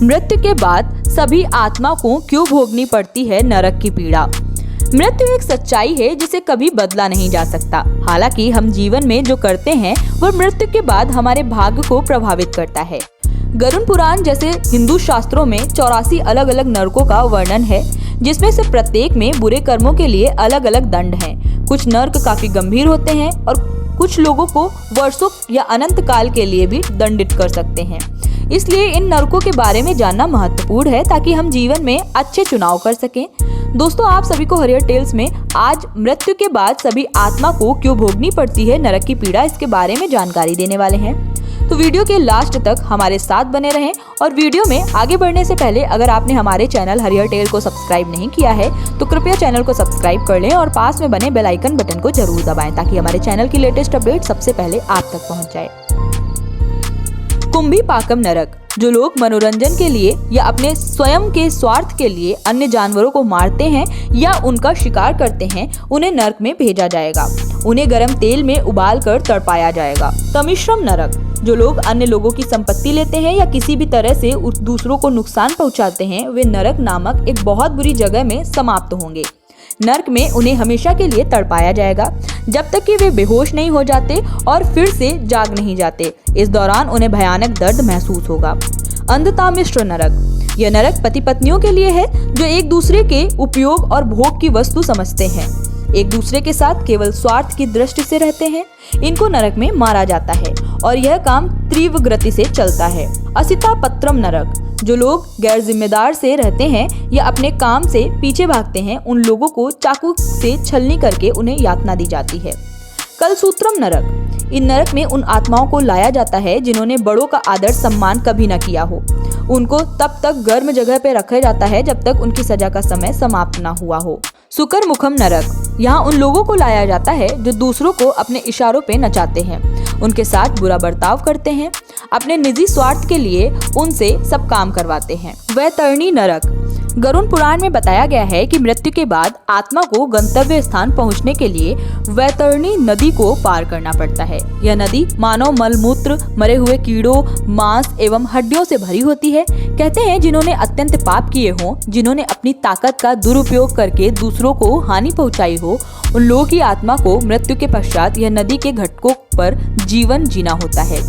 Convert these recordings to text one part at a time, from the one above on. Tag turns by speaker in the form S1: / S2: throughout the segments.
S1: मृत्यु के बाद सभी आत्मा को क्यों भोगनी पड़ती है नरक की पीड़ा। मृत्यु एक सच्चाई है जिसे कभी बदला नहीं जा सकता। हालांकि हम जीवन में जो करते हैं वह मृत्यु के बाद हमारे भाग्य को प्रभावित करता है। गरुड़ पुराण जैसे हिंदू शास्त्रों में 84 अलग अलग नरकों का वर्णन है, जिसमें से प्रत्येक में बुरे कर्मों के लिए अलग अलग दंड हैं। कुछ नर्क काफी गंभीर होते हैं और कुछ लोगों को वर्षों या अनंत काल के लिए भी दंडित कर सकते हैं। इसलिए इन नरकों के बारे में जानना महत्वपूर्ण है ताकि हम जीवन में अच्छे चुनाव कर सकें। दोस्तों, आप सभी को हरियर टेल्स में आज मृत्यु के बाद सभी आत्मा को क्यों भोगनी पड़ती है नरक की पीड़ा, इसके बारे में जानकारी देने वाले हैं। तो वीडियो के लास्ट तक हमारे साथ बने रहें। और वीडियो में आगे बढ़ने से पहले अगर आपने हमारे चैनल हरियर टेल को सब्सक्राइब नहीं किया है तो कृपया चैनल को सब्सक्राइब कर लें और पास में बने बेल आइकन बटन को जरूर दबाएं ताकि हमारे चैनल की लेटेस्ट अपडेट सबसे पहले आप तक पहुंच जाए। कुंभी पाकम नरक। जो लोग मनोरंजन के लिए या अपने स्वयं के स्वार्थ के लिए अन्य जानवरों को मारते हैं या उनका शिकार करते हैं, उन्हें नरक में भेजा जाएगा। उन्हें गर्म तेल में उबाल कर तड़पाया जाएगा। तमिश्रम नरक। जो लोग अन्य लोगों की संपत्ति लेते हैं या किसी भी तरह से दूसरों को नुकसान पहुंचाते हैं, वे नरक नामक एक बहुत बुरी जगह में समाप्त होंगे। नरक में उन्हें हमेशा के लिए तड़पाया जाएगा जब तक कि वे बेहोश नहीं हो जाते और फिर से जाग नहीं जाते। इस दौरान उन्हें भयानक दर्द महसूस होगा। अंधतामिश्र नरक। यह नरक पति पत्नियों के लिए है जो एक दूसरे के उपयोग और भोग की वस्तु समझते हैं, एक दूसरे के साथ केवल स्वार्थ की दृष्टि से रहते हैं। इनको नरक में मारा जाता है और यह काम तीव्र गति से चलता है। असिता पत्रम नरक। जो लोग गैर जिम्मेदार से रहते हैं या अपने काम से पीछे भागते हैं, उन लोगों को चाकू से छलनी करके उन्हें यातना दी जाती है। कलसूत्रम नरक। इन नरक में उन आत्माओं को लाया जाता है जिन्होंने बड़ों का आदर सम्मान कभी न किया हो। उनको तब तक गर्म जगह पे रखा जाता है जब तक उनकी सजा का समय समाप्त न हुआ हो। सुकर मुखम नरक। यहाँ उन लोगों को लाया जाता है जो दूसरों को अपने इशारों पे नचाते हैं, उनके साथ बुरा बर्ताव करते हैं, अपने निजी स्वार्थ के लिए उनसे सब काम करवाते हैं। वैतरणी नरक। गरुड़ पुराण में बताया गया है कि मृत्यु के बाद आत्मा को गंतव्य स्थान पहुंचने के लिए वैतरणी नदी को पार करना पड़ता है। यह नदी मानव मलमूत्र, मरे हुए कीड़ों, मांस एवं हड्डियों से भरी होती है। कहते हैं जिन्होंने अत्यंत पाप किए हों, जिन्होंने अपनी ताकत का दुरुपयोग करके दूसरों को हानि पहुंचाई हो, उन लोगों की आत्मा को मृत्यु के पश्चात यह नदी के घाटों पर जीवन जीना होता है।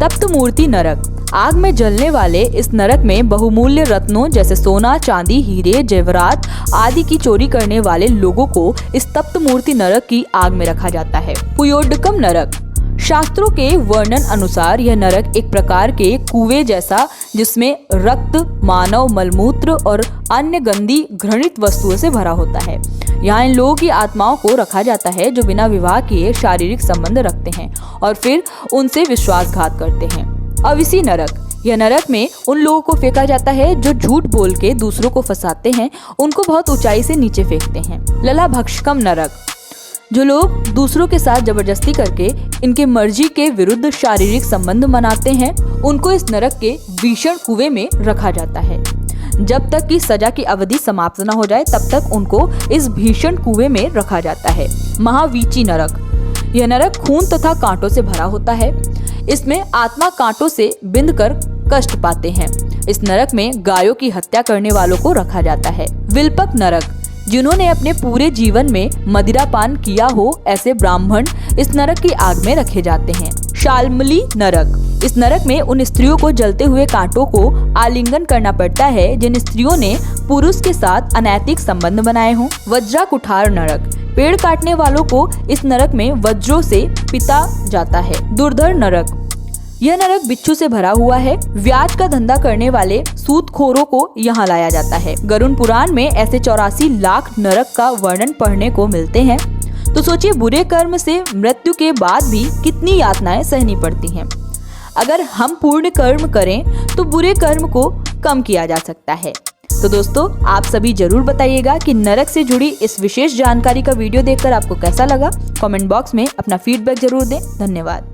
S1: तप्त मूर्ति नरक। आग में जलने वाले इस नरक में बहुमूल्य रत्नों जैसे सोना, चांदी, हीरे, जेवरात आदि की चोरी करने वाले लोगों को इस तप्त मूर्ति नरक की आग में रखा जाता है। पुयोडकम नरक। शास्त्रों के वर्णन अनुसार यह नरक एक प्रकार के कुएं जैसा जिसमें रक्त, मानव मलमूत्र और अन्य गंदी घृणित वस्तुओं से भरा होता है। यहाँ इन लोगों की आत्माओं को रखा जाता है जो बिना विवाह किए शारीरिक संबंध रखते हैं और फिर उनसे विश्वासघात करते हैं। अविसी नरक। यह नरक में उन लोगों को फेंका जाता है जो झूठ बोल के दूसरों को फंसाते हैं, उनको बहुत ऊंचाई से नीचे फेंकते हैं। लला भक्षकम नरक। जो लोग दूसरों के साथ जबरदस्ती करके इनके मर्जी के विरुद्ध शारीरिक संबंध बनाते हैं, उनको इस नरक के भीषण कुएं में रखा जाता है। जब तक कि सजा की अवधि समाप्त न हो जाए तब तक उनको इस भीषण कुएं में रखा जाता है। महावीची नरक। यह नरक खून तथा कांटों से भरा होता है। इसमें आत्मा कांटों से बिंध कर कष्ट पाते हैं। इस नरक में गायों की हत्या करने वालों को रखा जाता है। विल्पक नरक। जिन्होंने अपने पूरे जीवन में मदिरापान किया हो ऐसे ब्राह्मण इस नरक की आग में रखे जाते हैं। शाल्मली नरक। इस नरक में उन स्त्रियों को जलते हुए कांटों को आलिंगन करना पड़ता है जिन स्त्रियों ने पुरुष के साथ अनैतिक संबंध बनाए हों। वज्रा कुठार नरक। पेड़ काटने वालों को इस नरक में वज्रों से पिटा जाता है। दुर्धर नरक। यह नरक बिच्छू से भरा हुआ है। ब्याज का धंधा करने वाले सूदखोरों को यहाँ लाया जाता है। गरुड़ पुराण में ऐसे 84 लाख नरक का वर्णन पढ़ने को मिलते हैं। तो सोचिए बुरे कर्म से मृत्यु के बाद भी कितनी यातनाएं सहनी पड़ती हैं। अगर हम पूर्ण कर्म करें तो बुरे कर्म को कम किया जा सकता है। तो दोस्तों, आप सभी जरूर बताइएगा कि नरक से जुड़ी इस विशेष जानकारी का वीडियो देखकर आपको कैसा लगा। कमेंट बॉक्स में अपना फीडबैक जरूर दें। धन्यवाद।